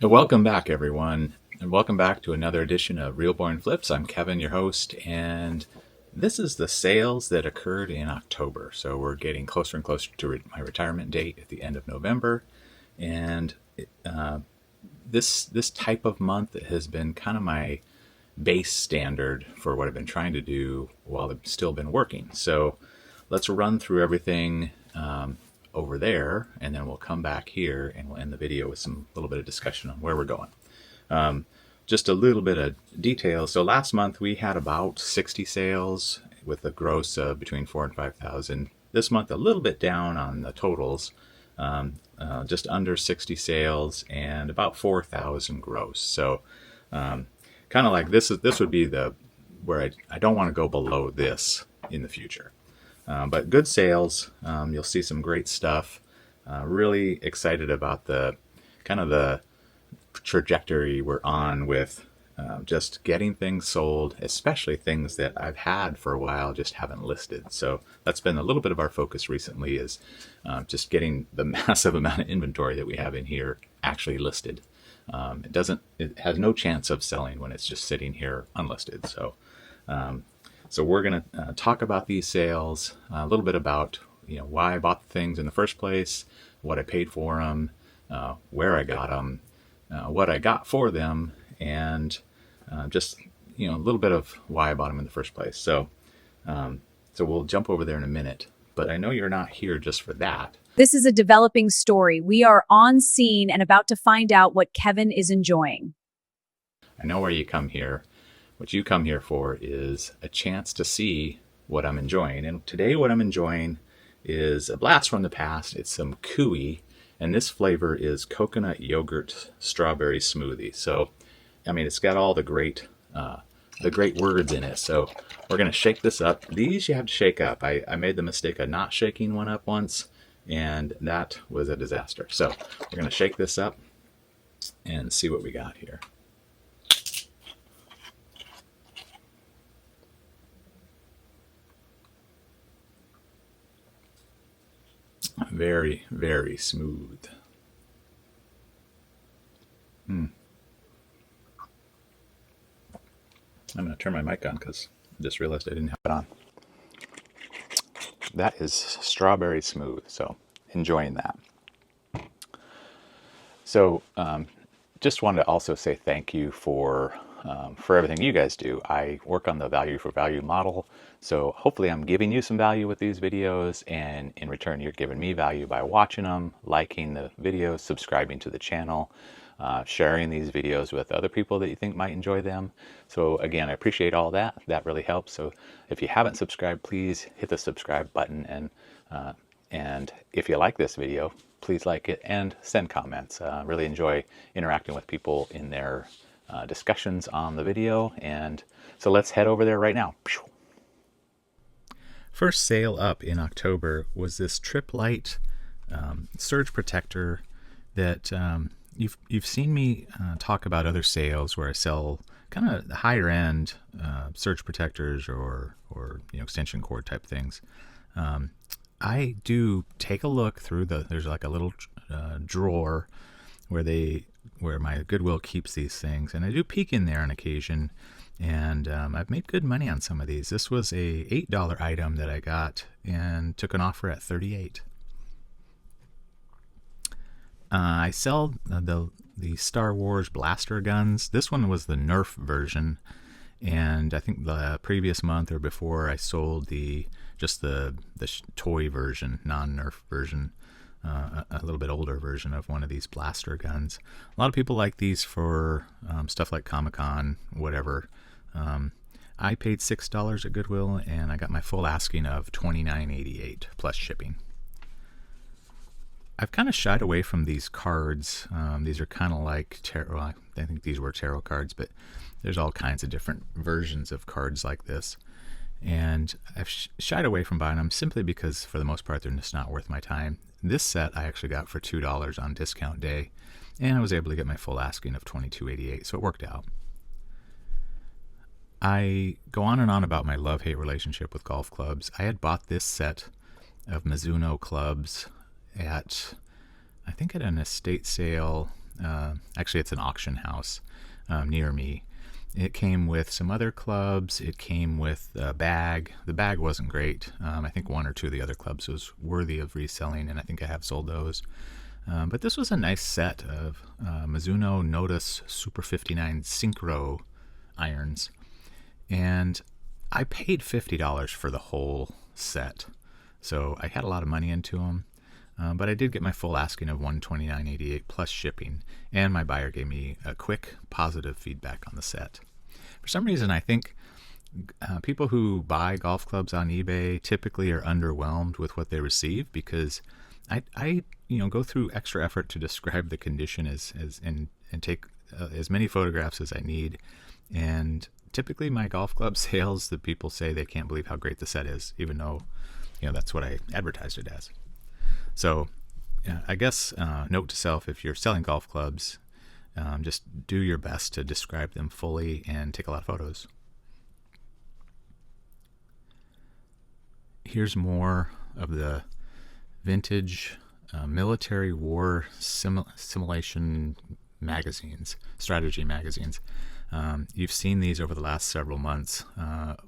Welcome back, everyone, and welcome back to another edition of Real Born Flips. I'm Kevin, your host, and this is the sales that occurred in October. So we're getting closer and closer to my retirement date at the end of November, and this type of month has been kind of my base standard for what I've been trying to do while I've still been working. So let's run through everything over there, and then we'll come back here and we'll end the video with some little bit of discussion on where we're going. Just a little bit of detail. So last month we had about 60 sales with a gross of between 4,000 and 5,000. This month a little bit down on the totals, just under 60 sales and about 4,000 gross. So kind of like this would be the where I don't want to go below this in the future. But good sales. You'll see some great stuff. Really excited about the kind of the trajectory we're on with just getting things sold, especially things that I've had for a while, just haven't listed. So that's been a little bit of our focus recently, is just getting the massive amount of inventory that we have in here actually listed. It has no chance of selling when it's just sitting here unlisted. So we're going to talk about these sales, a little bit about why I bought the things in the first place, what I paid for them, where I got them, what I got for them, and just a little bit of why I bought them in the first place. So we'll jump over there in a minute. But I know you're not here just for that. This is a developing story. We are on scene and about to find out what Kevin is enjoying. I know where you come here. What you come here for is a chance to see what I'm enjoying. And today what I'm enjoying is a blast from the past. It's some Cooey, and this flavor is coconut yogurt strawberry smoothie. So, I mean, it's got all the great words in it. So we're going to shake this up. These you have to shake up. I made the mistake of not shaking one up once, and that was a disaster. So we're going to shake this up and see what we got here. Very, very smooth. I'm going to turn my mic on because I just realized I didn't have it on. That is strawberry smooth, so enjoying that. So just wanted to also say thank you for everything you guys do. I work on the value for value model, so hopefully I'm giving you some value with these videos, and in return you're giving me value by watching them, liking the videos, subscribing to the channel, sharing these videos with other people that you think might enjoy them. So again, I appreciate all that. That really helps. So if you haven't subscribed, please hit the subscribe button, and if you like this video, please like it and send comments. Really enjoy interacting with people in their discussions on the video. And so let's head over there right now. First sale up in October was this Trip Light surge protector that you've seen me talk about other sales where I sell kind of higher end surge protectors or extension cord type things. I do take a look through there's like a little drawer where my Goodwill keeps these things, and I do peek in there on occasion, and I've made good money on some of these. This was a $8 item that I got and took an offer at $38. I sell the Star Wars blaster guns. This one was the Nerf version, and I think the previous month or before I sold just the toy version, non-Nerf version, a little bit older version of one of these blaster guns. A lot of people like these for stuff like Comic-Con, whatever. I paid $6 at Goodwill, and I got my full asking of $29.88 plus shipping. I've kind of shied away from these cards. These are kind of like tarot. I think these were tarot cards, but there's all kinds of different versions of cards like this. And I've shied away from buying them simply because, for the most part, they're just not worth my time. This set I actually got for $2 on discount day, and I was able to get my full asking of $22.88, so it worked out. I go on and on about my love-hate relationship with golf clubs. I had bought this set of Mizuno clubs at, I think at an estate sale Actually, it's an auction house near me. It came with some other clubs. It came with a bag. The bag wasn't great. I think one or two of the other clubs was worthy of reselling, and I think I have sold those. But this was a nice set of Mizuno Notice Super 59 Synchro irons. And I paid $50 for the whole set. So I had a lot of money into them. But I did get my full asking of $129.88 plus shipping, and my buyer gave me a quick positive feedback on the set. For some reason, I think people who buy golf clubs on eBay typically are underwhelmed with what they receive, because I go through extra effort to describe the condition and take as many photographs as I need, and typically my golf club sales, the people say they can't believe how great the set is, even though that's what I advertised it as. So I guess note to self, if you're selling golf clubs, just do your best to describe them fully and take a lot of photos. Here's more of the vintage military war simulation magazines, strategy magazines. You've seen these over the last several months,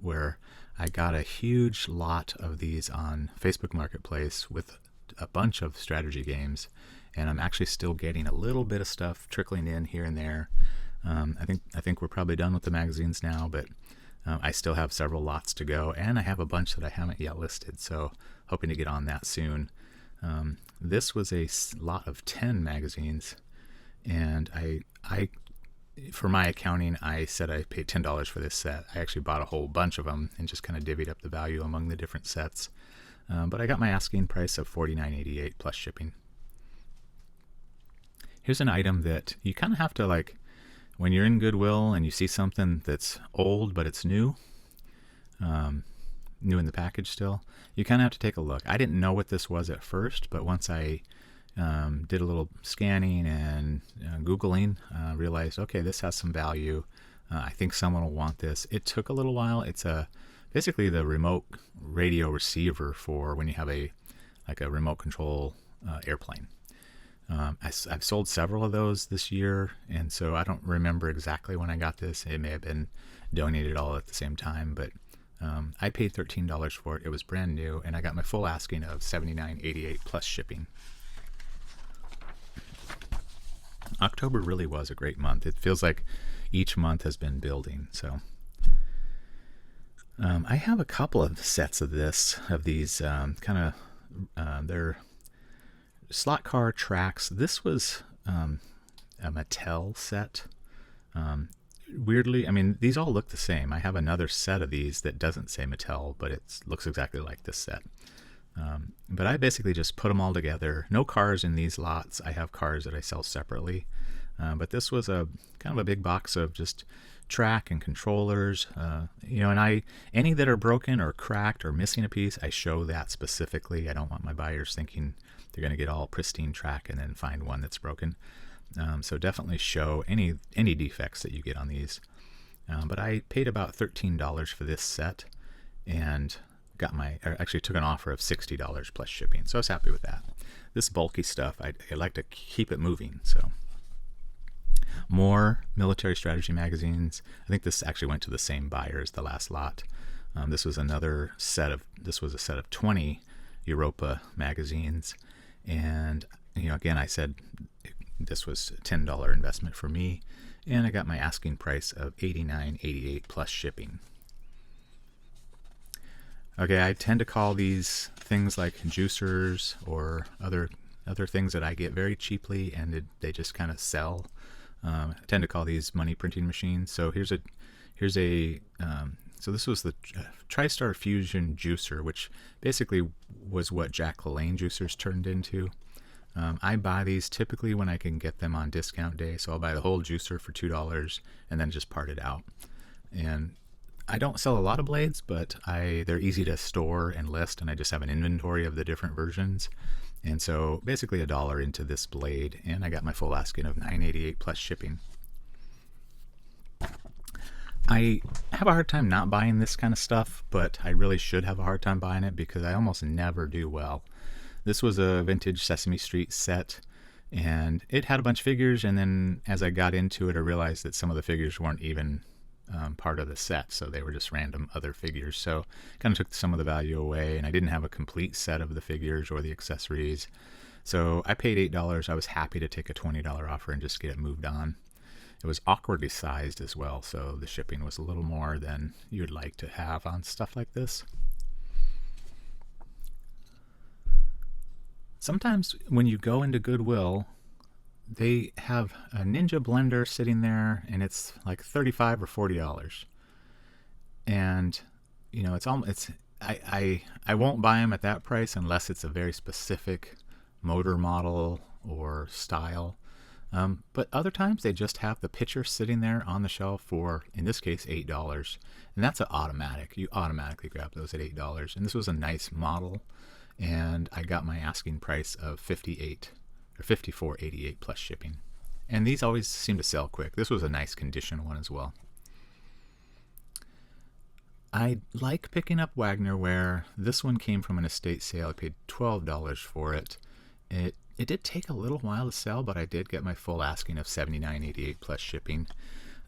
where I got a huge lot of these on Facebook Marketplace with a bunch of strategy games, and I'm actually still getting a little bit of stuff trickling in here and there. I think we're probably done with the magazines now, but I still have several lots to go, and I have a bunch that I haven't yet listed, so hoping to get on that soon. This was a lot of 10 magazines, and I for my accounting, I said I paid $10 for this set. I actually bought a whole bunch of them and just kind of divvied up the value among the different sets. But I got my asking price of $49.88 plus shipping. Here's an item that you kind of have to, when you're in Goodwill and you see something that's old but it's new in the package still, you kind of have to take a look. I didn't know what this was at first, but once I did a little scanning and Googling, realized, okay, this has some value. I think someone will want this. It took a little while. It's basically the remote radio receiver for when you have a remote control airplane. I've sold several of those this year, and so I don't remember exactly when I got this. It may have been donated all at the same time, but I paid $13 for it. It was brand new, and I got my full asking of $79.88 plus shipping. October really was a great month. It feels like each month has been building. So I have a couple of sets of these they're slot car tracks. This was a Mattel set. Weirdly, I mean, these all look the same. I have another set of these that doesn't say Mattel, but it looks exactly like this set. But I basically just put them all together. No cars in these lots. I have cars that I sell separately. But this was a kind of a big box of just track and controllers. And any that are broken or cracked or missing a piece, I show that specifically. I don't want my buyers thinking they're going to get all pristine track and then find one that's broken. So definitely show any defects that you get on these. But I paid about $13 for this set, and actually took an offer of $60 plus shipping. So I was happy with that. This bulky stuff, I like to keep it moving. So more military strategy magazines. I think this actually went to the same buyer as the last lot. This was a set of 20 Europa magazines. And, again, I said this was a $10 investment for me, and I got my asking price of $89.88 plus shipping. Okay, I tend to call these things like juicers or other things that I get very cheaply and they just kind of sell. I tend to call these money printing machines. So so this was the TriStar Fusion juicer, which basically was what Jack LaLanne juicers turned into. I buy these typically when I can get them on discount day. So I'll buy the whole juicer for $2 and then just part it out. And I don't sell a lot of blades, but they're easy to store and list, and I just have an inventory of the different versions. And so basically $1 into this blade, and I got my full asking of $9.88 plus shipping. I have a hard time not buying this kind of stuff, but I really should have a hard time buying it because I almost never do well. This was a vintage Sesame Street set. And it had a bunch of figures, and then as I got into it, I realized that some of the figures weren't even part of the set, so they were just random other figures. So kind of took some of the value away, and I didn't have a complete set of the figures or the accessories. So I paid $8. I was happy to take a $20 offer and just get it moved on. It was awkwardly sized as well, so the shipping was a little more than you'd like to have on stuff like this. Sometimes when you go into Goodwill, they have a Ninja blender sitting there, and it's like $35 or $40. And I won't buy them at that price unless it's a very specific motor model or style. But other times they just have the pitcher sitting there on the shelf for, in this case, $8. And that's an automatic. You automatically grab those at $8. And this was a nice model. And I got my asking price of $58 or $54.88 plus shipping. And these always seem to sell quick. This was a nice condition one as well. I like picking up Wagner ware. This one came from an estate sale. I paid $12 for it. It did take a little while to sell, but I did get my full asking of $79.88 plus shipping.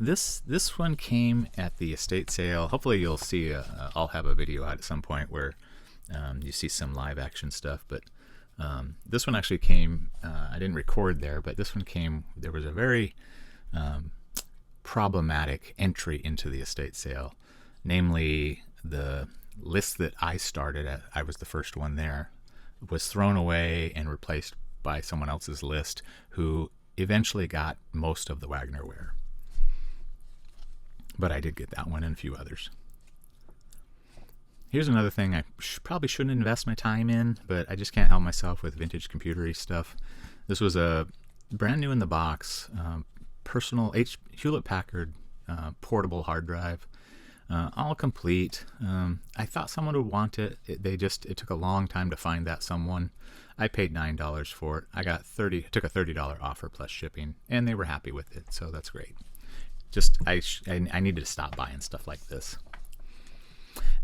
This one came at the estate sale. Hopefully you'll see, I'll have a video out at some point where you see some live action stuff, but this one actually came, I didn't record there, but this one came, there was a very problematic entry into the estate sale. Namely, the list that I started at, I was the first one there, was thrown away and replaced by someone else's list who eventually got most of the Wagner ware. But I did get that one and a few others. Here's another thing I probably shouldn't invest my time in, but I just can't help myself with vintage computery stuff. This was a brand new in the box, personal Hewlett-Packard portable hard drive. All complete. I thought someone would want it. It took a long time to find that someone. I paid $9 for it. I took a $30 offer plus shipping, and they were happy with it, so that's great. I needed to stop buying stuff like this.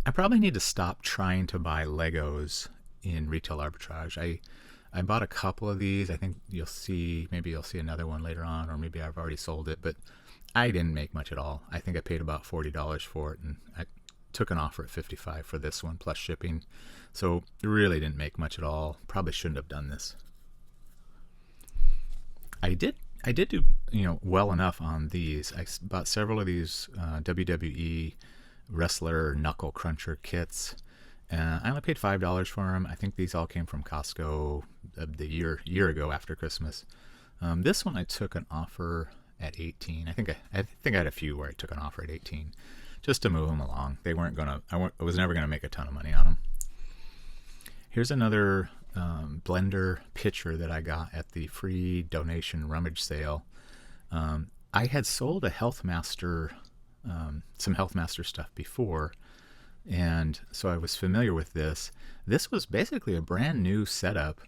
I probably need to stop trying to buy Legos in retail arbitrage. I bought a couple of these. I think maybe you'll see another one later on, or maybe I've already sold it, but I didn't make much at all. I think I paid about $40 for it, and I took an offer at $55 for this one plus shipping. So it really didn't make much at all. Probably shouldn't have done this. I did do well enough on these. I bought several of these WWE wrestler knuckle cruncher kits. I only paid $5 for them. I think these all came from Costco the year ago after Christmas. This one I took an offer at $18. I think I had a few where I took an offer at $18 just to move them along. I was never gonna make a ton of money on them. Here's another blender pitcher that I got at the free donation rummage sale. I had sold a Healthmaster, some Healthmaster stuff before, and so I was familiar with this. This was basically a brand new setup.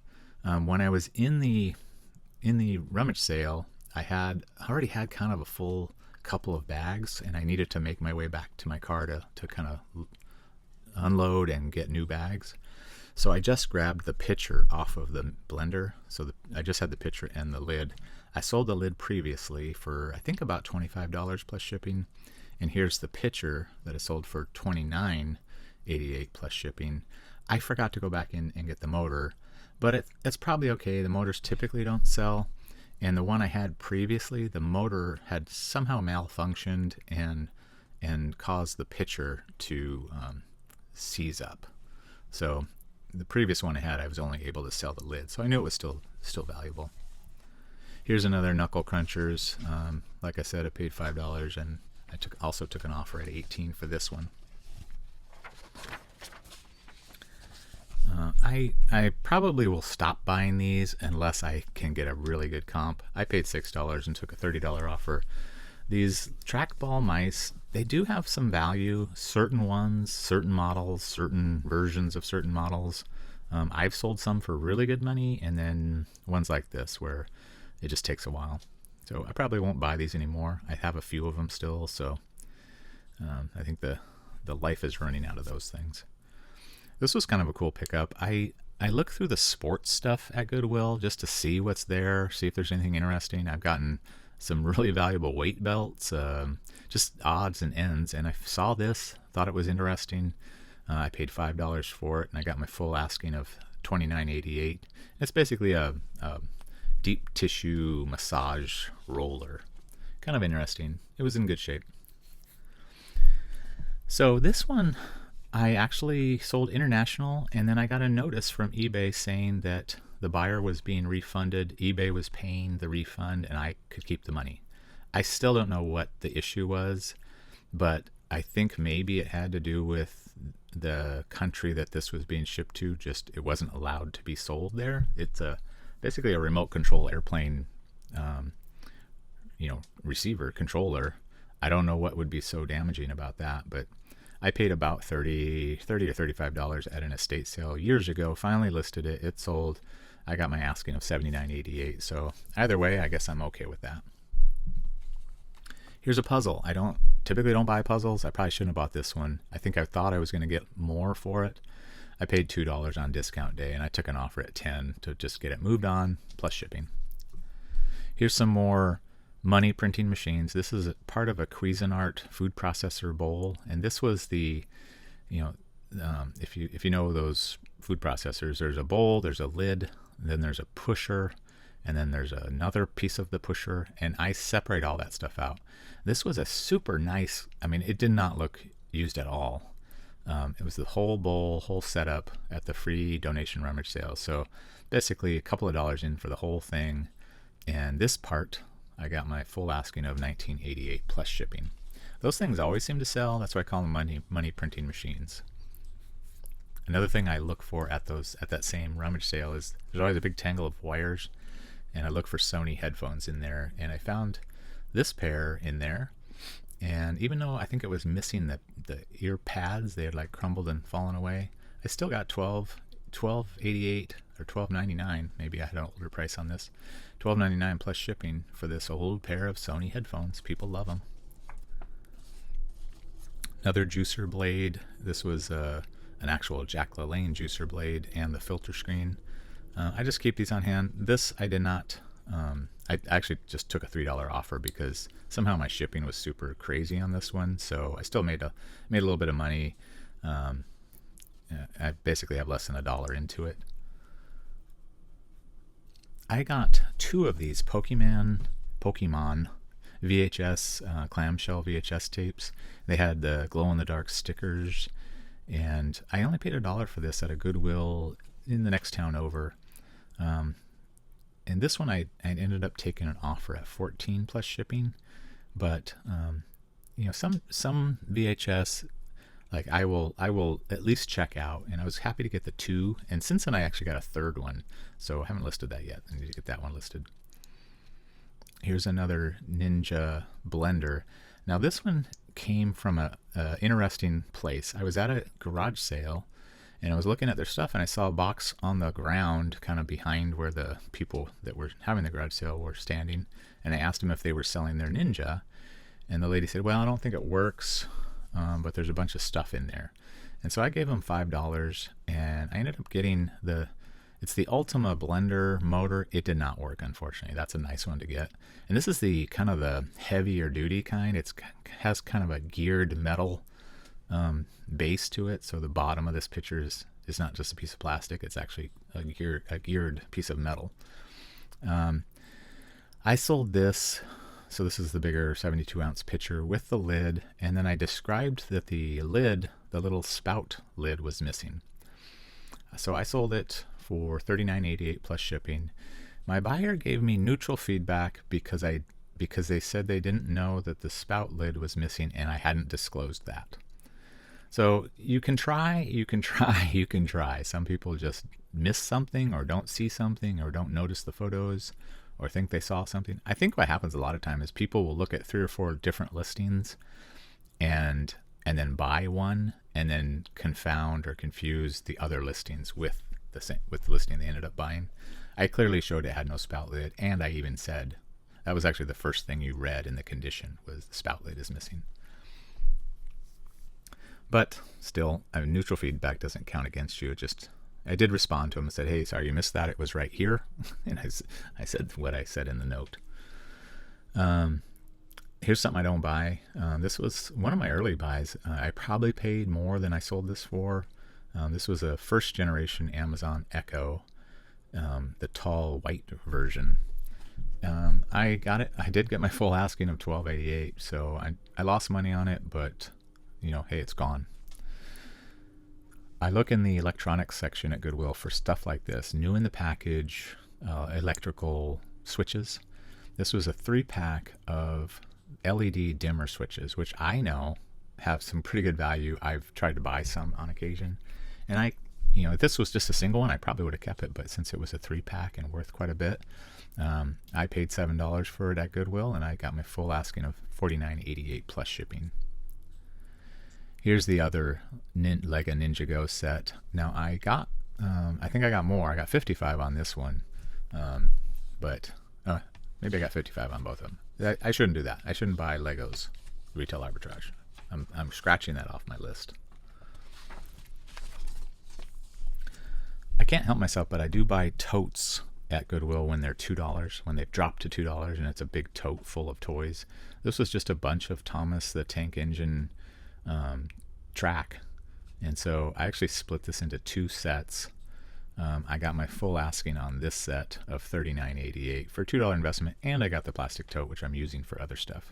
When I was in the rummage sale, I already had kind of a full couple of bags, and I needed to make my way back to my car to kind of unload and get new bags. So I just grabbed the pitcher off of the blender. So I just had the pitcher and the lid. I sold the lid previously for I think about $25 plus shipping. And here's the pitcher that I sold for $29.88 plus shipping. I forgot to go back in and get the motor, but it's probably okay. The motors typically don't sell. And the one I had previously, the motor had somehow malfunctioned and caused the pitcher to seize up. So the previous one I had, I was only able to sell the lid, so I knew it was still valuable. Here's another knuckle crunchers. Like I said, I paid $5, and I also took an offer at $18 for this one. I probably will stop buying these unless I can get a really good comp. I paid $6 and took a $30 offer. These trackball mice, they do have some value. Certain ones, certain models, certain versions of certain models. I've sold some for really good money, and then ones like this where it just takes a while. So I probably won't buy these anymore. I have a few of them still, so I think the life is running out of those things. This was kind of a cool pickup. I I look through the sports stuff at Goodwill just to see what's there, see if there's anything interesting. I've gotten some really valuable weight belts, just odds and ends, and I saw this, thought it was interesting. I paid $5 for it, and I got my full asking of $29.88. It's basically a deep tissue massage roller. Kind of interesting. It was in good shape. So this one, I actually sold international, and then I got a notice from eBay saying that the buyer was being refunded, eBay was paying the refund, and I could keep the money. I still don't know what the issue was, but I think maybe it had to do with the country that this was being shipped to. Just it wasn't allowed to be sold there. It's basically a remote control airplane, receiver controller. I don't know what would be so damaging about that, but I paid about $30 or $35 at an estate sale years ago. Finally listed it. It sold. I got my asking of $79.88. So either way, I guess I'm okay with that. Here's a puzzle. I typically don't buy puzzles. I probably shouldn't have bought this one. I think I thought I was going to get more for it. I paid $2 on discount day, and I took an offer at $10 to just get it moved on, plus shipping. Here's some more money printing machines. This is part of a Cuisinart food processor bowl, and this was the, if you know those food processors, there's a bowl, there's a lid, then there's a pusher, and then there's another piece of the pusher, and I separate all that stuff out. This was a super nice, it did not look used at all. It was the whole bowl, whole setup at the free donation rummage sale. So basically a couple of dollars in for the whole thing, and this part I got my full asking of $19.88 plus shipping. Those things always seem to sell. That's why I call them money printing machines. Another thing I look for at that same rummage sale is there's always a big tangle of wires, and I look for Sony headphones in there, and I found this pair in there. And even though I think it was missing the ear pads, they had like crumbled and fallen away, I still got $12.88 or $12.99. Maybe I had an older price on this. $12.99 plus shipping for this old pair of Sony headphones. People love them. Another juicer blade. This was an actual Jack LaLanne juicer blade and the filter screen. I just keep these on hand. This I did not. I actually just took a $3 offer because somehow my shipping was super crazy on this one. So I still made a little bit of money. I basically have less than $1 into it. I got 2 of these Pokemon VHS clamshell VHS tapes. They had the glow-in-the-dark stickers, and I only paid $1 for this at a Goodwill in the next town over. And this one I ended up taking an offer at $14 plus shipping, but some VHS, like I will at least check out, and I was happy to get the 2, and since then I actually got a third one, so I haven't listed that yet. I need to get that one listed. Here's another Ninja blender. Now this one came from a interesting place. I was at a garage sale, and I was looking at their stuff, and I saw a box on the ground kind of behind where the people that were having the garage sale were standing, and I asked them if they were selling their Ninja, and the lady said, well, I don't think it works, but there's a bunch of stuff in there. And so I gave them $5, and I ended up getting it's the Ultima blender motor. It did not work, unfortunately. That's a nice one to get. And this is the kind of the heavier duty kind. It has kind of a geared metal base to it. So the bottom of this pitcher is not just a piece of plastic. It's actually a geared piece of metal. I sold this. So this is the bigger 72-ounce pitcher with the lid. And then I described that the lid, the little spout lid, was missing. So I sold it for $39.88 plus shipping. My buyer gave me neutral feedback because they said they didn't know that the spout lid was missing, and I hadn't disclosed that. So you can try. Some people just miss something, or don't see something, or don't notice the photos, or think they saw something. I think what happens a lot of time is people will look at 3 or 4 different listings and then buy one, and then confound or confuse the other listings with the listing they ended up buying. I clearly showed it had no spout lid, and I even said that was actually the first thing you read in the condition was the spout lid is missing. But still, neutral feedback doesn't count against you. It I did respond to him and said, hey, sorry you missed that. It was right here. And I said what I said in the note. Here's something I don't buy. This was one of my early buys. I probably paid more than I sold this for. This was a first generation Amazon Echo, the tall white version. I got it. I did get my full asking of $12.88, so I lost money on it, but hey, it's gone. I look in the electronics section at Goodwill for stuff like this, new in the package, electrical switches. This was a 3-pack of LED dimmer switches, which I know have some pretty good value. I've tried to buy some on occasion, and if this was just a single one, I probably would have kept it, but since it was a 3-pack and worth quite a bit, I paid $7 for it at Goodwill, and I got my full asking of $49.88 plus shipping. Here's the other Lego Ninjago set. Now I think I got more. I got 55 on this one, but maybe I got 55 on both of them. I shouldn't do that. I shouldn't buy Legos retail arbitrage. I'm scratching that off my list. I can't help myself, but I do buy totes at Goodwill when they're $2, when they've dropped to $2, and it's a big tote full of toys. This was just a bunch of Thomas the Tank Engine track, and so I actually split this into 2 sets. I got my full asking on this set of $39.88 for a $2 investment, and I got the plastic tote, which I'm using for other stuff.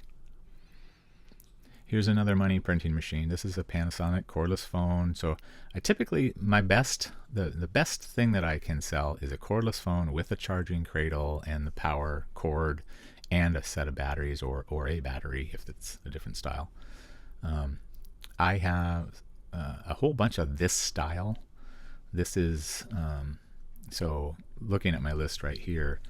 Here's another money printing machine. This is a Panasonic cordless phone. So I typically, the best thing that I can sell is a cordless phone with a charging cradle and the power cord and a set of batteries or a battery if it's a different style. I have a whole bunch of this style. This is, so looking at my list right here,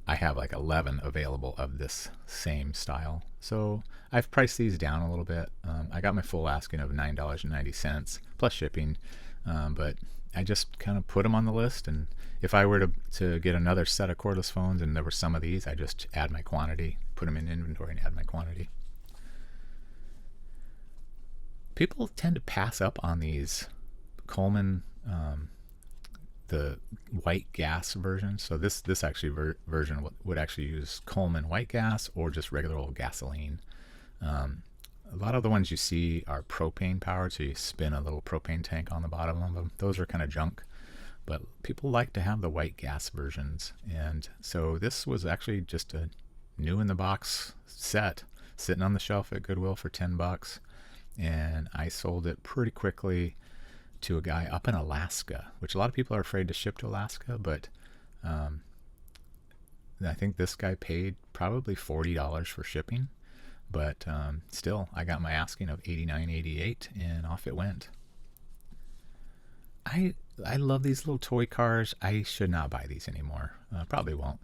I have like 11 available of this same style. So I've priced these down a little bit. I got my full asking of $9.90 plus shipping, but I just kind of put them on the list. And if I were to get another set of cordless phones and there were some of these, I just add my quantity, put them in inventory and add my quantity. People tend to pass up on these Coleman, the white gas version. So this actually version would actually use Coleman white gas or just regular old gasoline. A lot of the ones you see are propane powered, so you spin a little propane tank on the bottom of them. Those are kind of junk, but people like to have the white gas versions. And so this was actually just a new in the box set sitting on the shelf at Goodwill for $10, and I sold it pretty quickly to a guy up in Alaska, which a lot of people are afraid to ship to Alaska, but I think this guy paid probably $40 for shipping, but still I got my asking of $89.88 and off it went. I love these little toy cars. I should not buy these anymore. Probably won't.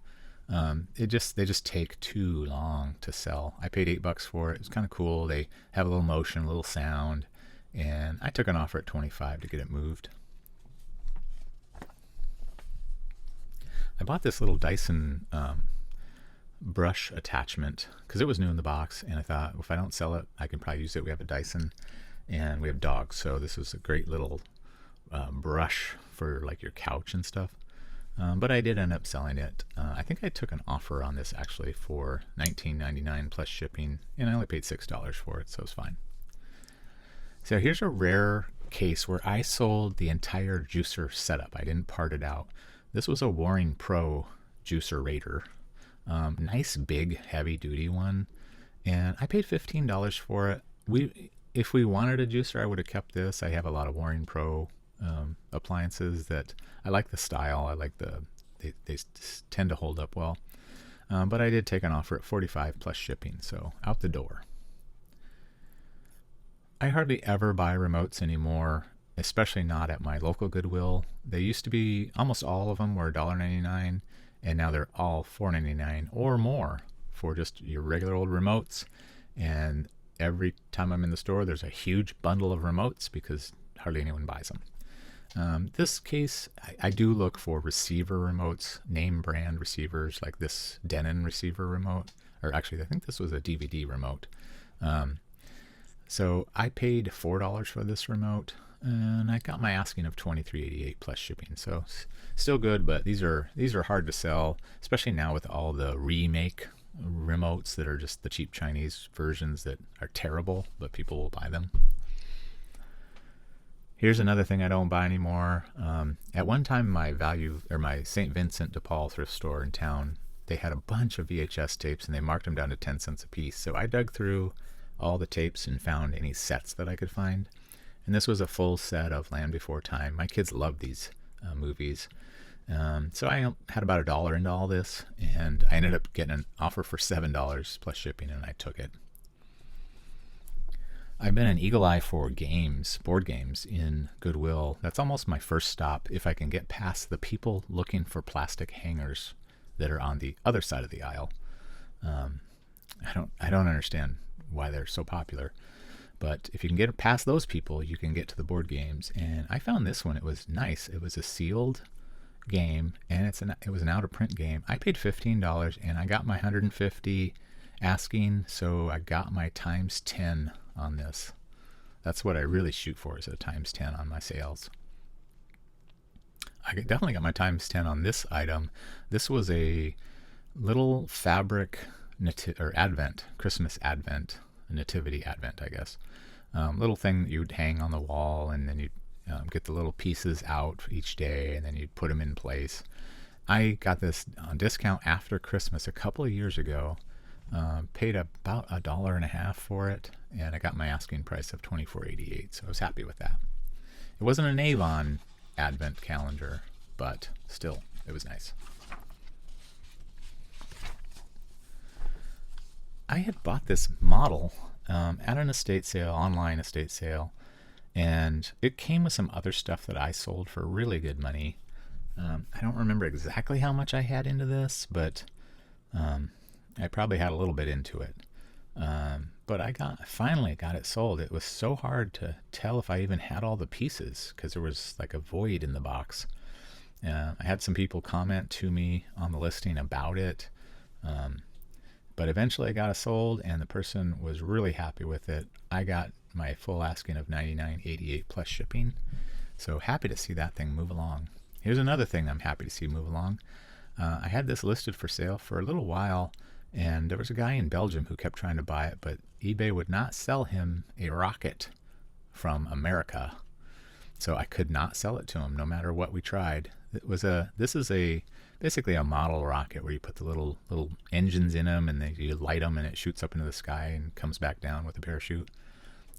They just take too long to sell. I paid $8 for it. It's kind of cool. They have a little motion, a little sound. And I took an offer at $25 to get it moved. I bought this little Dyson brush attachment because it was new in the box, and I thought, well, if I don't sell it, I can probably use it. We have a Dyson, and we have dogs, so this was a great little brush for like your couch and stuff. But I did end up selling it. I think I took an offer on this actually for $19.99 plus shipping, and I only paid $6 for it, so it was fine. So here's a rare case where I sold the entire juicer setup. I didn't part it out. This was a Waring Pro juicer Raider. Nice big heavy duty one. And I paid $15 for it. If we wanted a juicer, I would have kept this. I have a lot of Waring Pro appliances that I like the style. I like they tend to hold up well. But I did take an offer at $45 plus shipping, so out the door. I hardly ever buy remotes anymore, especially not at my local Goodwill. They used to be, almost all of them were $1.99, and now they're all $4.99 or more for just your regular old remotes. And every time I'm in the store, there's a huge bundle of remotes because hardly anyone buys them. This case, I do look for receiver remotes, name brand receivers like this Denon receiver remote, or actually I think this was a DVD remote. So I paid $4 for this remote, and I got my asking of $23.88 plus shipping. So still good, but these are hard to sell, especially now with all the remake remotes that are just the cheap Chinese versions that are terrible, but people will buy them. Here's another thing I don't buy anymore. At one time, my St. Vincent de Paul thrift store in town, they had a bunch of VHS tapes and they marked them down to 10 cents a piece. So I dug through all the tapes and found any sets that I could find. And this was a full set of Land Before Time. My kids love these movies. So I had about $1 into all this, and I ended up getting an offer for $7 plus shipping, and I took it. I've been an eagle eye for games, board games in Goodwill. That's almost my first stop if I can get past the people looking for plastic hangers that are on the other side of the aisle. I don't understand why they're so popular, but if you can get past those people, you can get to the board games. And I found this one. It was nice. It was a sealed game, and it was an out of print game. I paid $15, and I got my 150 asking, so I got my times 10 on this. That's what I really shoot for, is a times 10 on my sales. I definitely got my times 10 on this item. This was a little fabric Christmas advent, nativity advent, I guess. Little thing that you'd hang on the wall, and then you'd get the little pieces out each day, and then you'd put them in place. I got this on discount after Christmas a couple of years ago. Paid about $1.50 for it, and I got my asking price of $24.88, so I was happy with that. It wasn't an Avon advent calendar, but still, it was nice. I had bought this model at an estate sale, online estate sale, and it came with some other stuff that I sold for really good money. I don't remember exactly how much I had into this, but I probably had a little bit into it. But I finally got it sold. It was so hard to tell if I even had all the pieces because there was like a void in the box. I had some people comment to me on the listing about it. But eventually I got it sold, and the person was really happy with it. I got my full asking of $99.88 plus shipping. So happy to see that thing move along. Here's another thing I'm happy to see move along. I had this listed for sale for a little while, and there was a guy in Belgium who kept trying to buy it, but eBay would not sell him a rocket from America. So I could not sell it to him no matter what we tried. This is basically a model rocket where you put the little engines in them, and then you light them and it shoots up into the sky and comes back down with a parachute.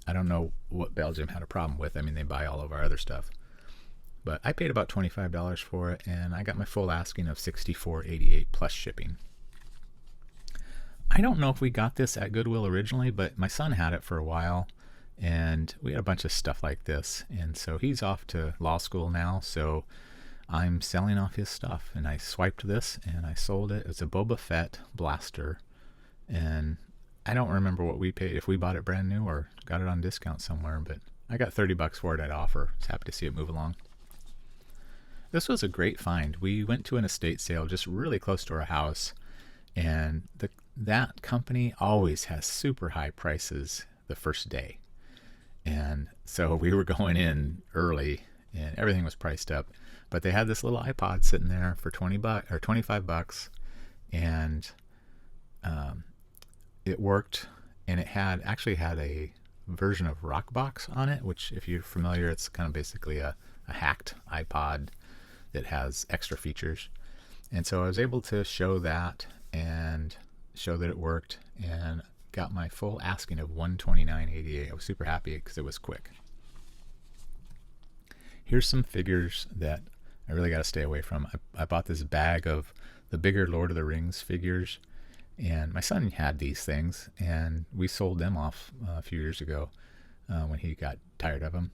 I don't know what Belgium had a problem with. I mean, they buy all of our other stuff. But I paid about $25 for it, and I got my full asking of $64.88 plus shipping. I don't know if we got this at Goodwill originally, but my son had it for a while, and we had a bunch of stuff like this. And so he's off to law school now, so I'm selling off his stuff. And I swiped this, and I sold it. It's a Boba Fett blaster, and I don't remember what we paid, if we bought it brand new or got it on discount somewhere, but I got $30 for it at offer. I was happy to see it move along. This was a great find. We went to an estate sale just really close to our house, and that company always has super high prices the first day. And so we were going in early, and everything was priced up. But they had this little iPod sitting there for $20 or $25, and it worked. And it actually had a version of Rockbox on it, which, if you're familiar, it's kind of basically a hacked iPod that has extra features. And so I was able to show that and show that it worked, and got my full asking of $129.88. I was super happy because it was quick. Here's some figures that I really got to stay away from. I bought this bag of the bigger Lord of the Rings figures, and my son had these things, and we sold them off a few years ago when he got tired of them.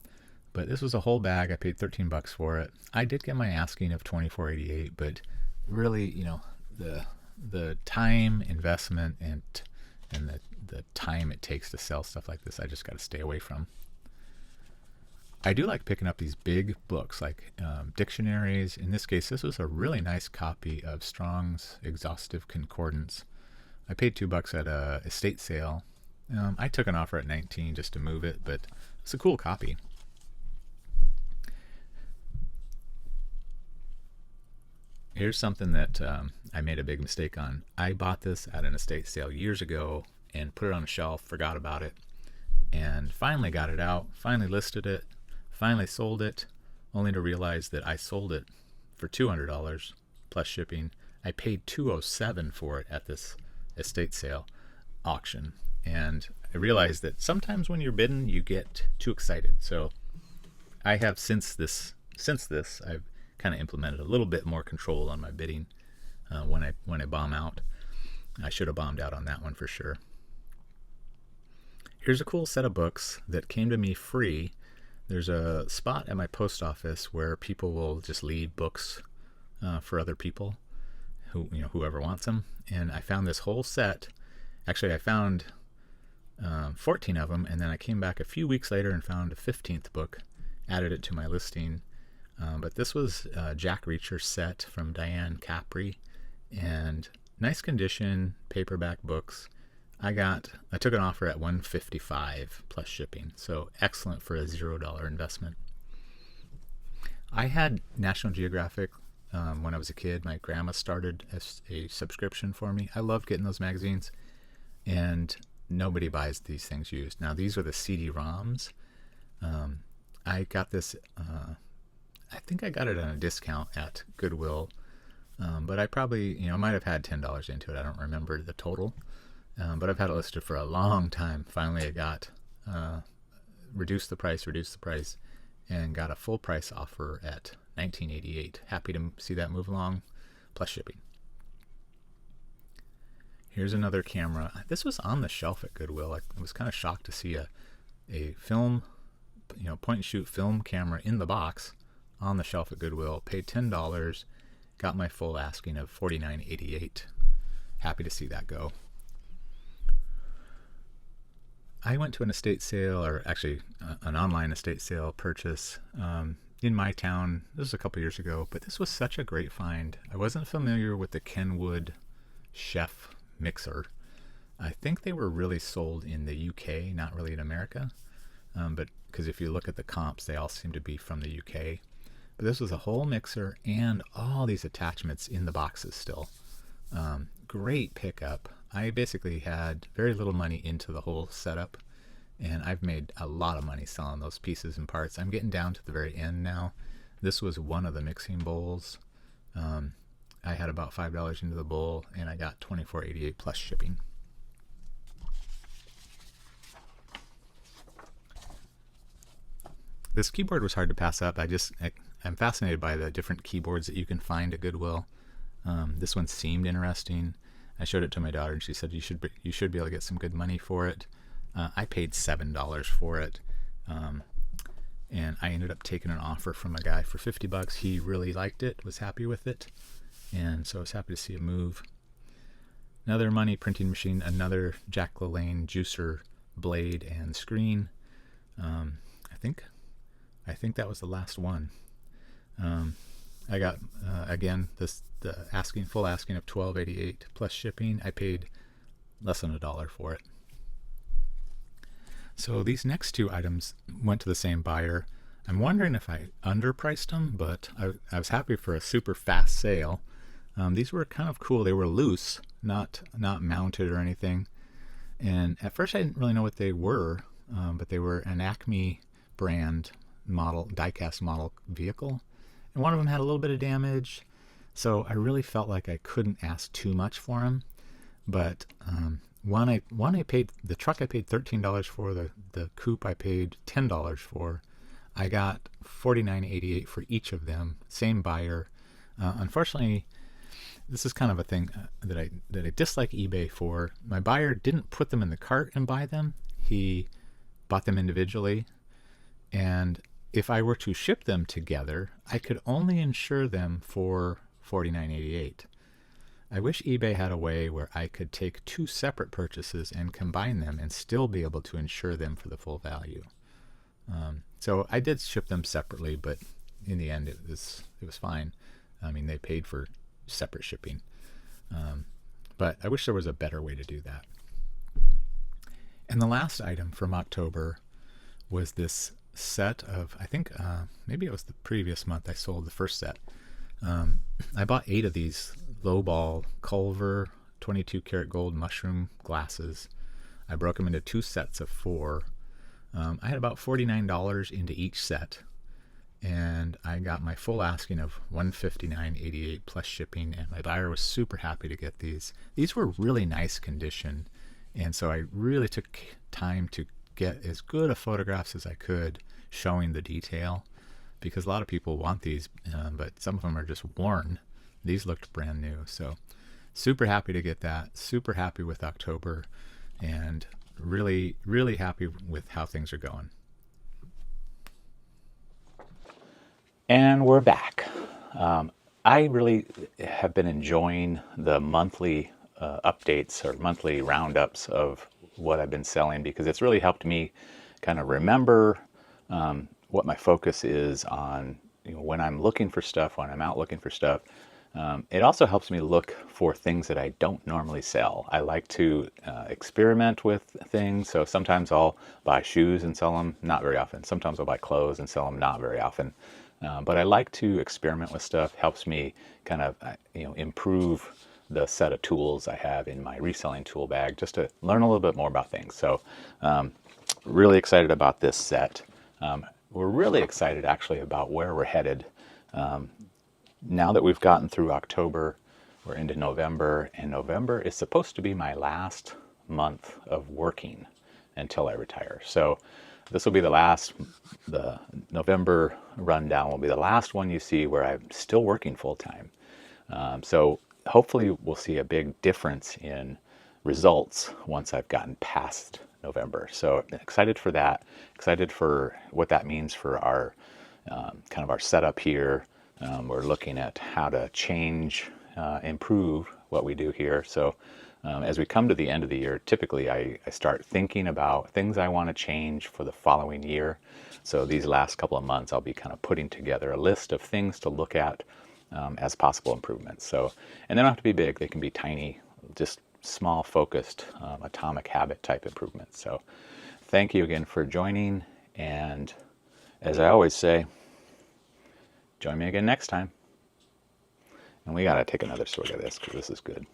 But this was a whole bag. I paid $13 for it. I did get my asking of $24.88, but really, the time investment and the time it takes to sell stuff like this, I just got to stay away from. I do like picking up these big books, like dictionaries. In this case, this was a really nice copy of Strong's Exhaustive Concordance. I paid $2 at a estate sale, I took an offer at 19 just to move it, but it's a cool copy. Here's something that I made a big mistake on. I bought this at an estate sale years ago and put it on a shelf, forgot about it, and finally got it out, finally listed it, finally sold it, only to realize that I sold it for $200 plus shipping. I paid $207 for it at this estate sale auction, and I realized that sometimes when you're bidding, you get too excited. So I have since this I've kind of implemented a little bit more control on my bidding when I bomb out. I should have bombed out on that one for sure. Here's a cool set of books that came to me free. There's a spot at my post office where people will just leave books for other people, whoever wants them. And I found this whole set. Actually, I found 14 of them, and then I came back a few weeks later and found a 15th book, added it to my listing. But this was Jack Reacher's set from Diane Capri, and nice condition paperback books. I took an offer at $155 plus shipping, so excellent for a $0 investment. I had National Geographic when I was a kid. My grandma started a subscription for me. I loved getting those magazines, and nobody buys these things used. Now, these are the CD-ROMs. I got this, I think I got it on a discount at Goodwill, but I probably, might have had $10 into it. I don't remember the total. But I've had it listed for a long time. Finally, I got reduced the price, and got a full price offer at $19.88. Happy to see that move along, plus shipping. Here's another camera. This was on the shelf at Goodwill. I was kind of shocked to see a film, point and shoot film camera in the box on the shelf at Goodwill. Paid $10, got my full asking of $49.88. Happy to see that go. I went to an estate sale, or actually an online estate sale purchase in my town. This was a couple years ago, but this was such a great find. I wasn't familiar with the Kenwood Chef mixer. I think they were really sold in the UK, not really in America. But because if you look at the comps, they all seem to be from the UK. But this was a whole mixer and all these attachments in the boxes still. Great pickup. I basically had very little money into the whole setup, and I've made a lot of money selling those pieces and parts. I'm getting down to the very end now. This was one of the mixing bowls. I had about $5 into the bowl, and I got $24.88 plus shipping. This keyboard was hard to pass up. I'm fascinated by the different keyboards that you can find at Goodwill. This one seemed interesting. I showed it to my daughter, and she said you should be able to get some good money for it. I paid $7 for it, and I ended up taking an offer from a guy for $50. He really liked it, was happy with it, and so I was happy to see it move. Another money printing machine, another Jack LaLanne juicer blade and screen. I think that was the last one. I got again the full asking of $12.88 plus shipping. I paid less than $1 for it. So these next two items went to the same buyer. I'm wondering if I underpriced them, but I was happy for a super fast sale. These were kind of cool. They were loose, not mounted or anything. And at first I didn't really know what they were, but they were an Acme brand model, diecast model vehicle. And one of them had a little bit of damage, so I really felt like I couldn't ask too much for them. But one I paid, the truck I paid $13 for, the coupe I paid $10 for. I got $49.88 for each of them, same buyer. Unfortunately, this is kind of a thing that I dislike eBay for. My buyer didn't put them in the cart and buy them. He bought them individually, and if I were to ship them together, I could only insure them for $49.88. I wish eBay had a way where I could take two separate purchases and combine them and still be able to insure them for the full value. So I did ship them separately, but in the end it was fine. I mean, they paid for separate shipping. But I wish there was a better way to do that. And the last item from October was this set of, I think maybe it was the previous month I sold the first set. I bought 8 of these lowball Culver 22 karat gold mushroom glasses. I broke them into 2 sets of 4. I had about $49 into each set, and I got my full asking of $159.88 plus shipping, and my buyer was super happy to get these. These were really nice condition, and so I really took time to get as good of photographs as I could showing the detail, because a lot of people want these, but some of them are just worn. These looked brand new, so super happy to get that. Super happy with October, and really, really happy with how things are going. And we're back. I really have been enjoying the monthly updates or monthly roundups of what I've been selling, because it's really helped me kind of remember what my focus is on, when I'm looking for stuff, when I'm out looking for stuff. It also helps me look for things that I don't normally sell. I like to experiment with things, so sometimes I'll buy shoes and sell them, not very often. Sometimes I'll buy clothes and sell them, not very often. But I like to experiment with stuff. Helps me kind of improve the set of tools I have in my reselling tool bag, just to learn a little bit more about things. So really excited about this set. We're really excited actually about where we're headed. Now that we've gotten through October, we're into November, and November is supposed to be my last month of working until I retire. So this will be the November rundown will be the last one you see where I'm still working full time. So hopefully we'll see a big difference in results once I've gotten past November. So excited for that, excited for what that means for our kind of our setup here. We're looking at how to change, improve what we do here. So as we come to the end of the year, typically I start thinking about things I want to change for the following year. So these last couple of months, I'll be kind of putting together a list of things to look at as possible improvements. So, and they don't have to be big; they can be tiny, just small, focused, atomic habit type improvements. So, thank you again for joining, and as I always say, join me again next time. And we gotta take another swig of this because this is good.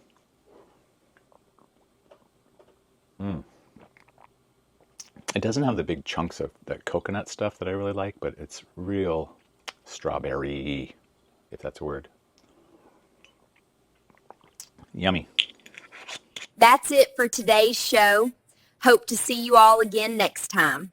It doesn't have the big chunks of that coconut stuff that I really like, but it's real strawberry, if that's a word. Yummy. That's it for today's show. Hope to see you all again next time.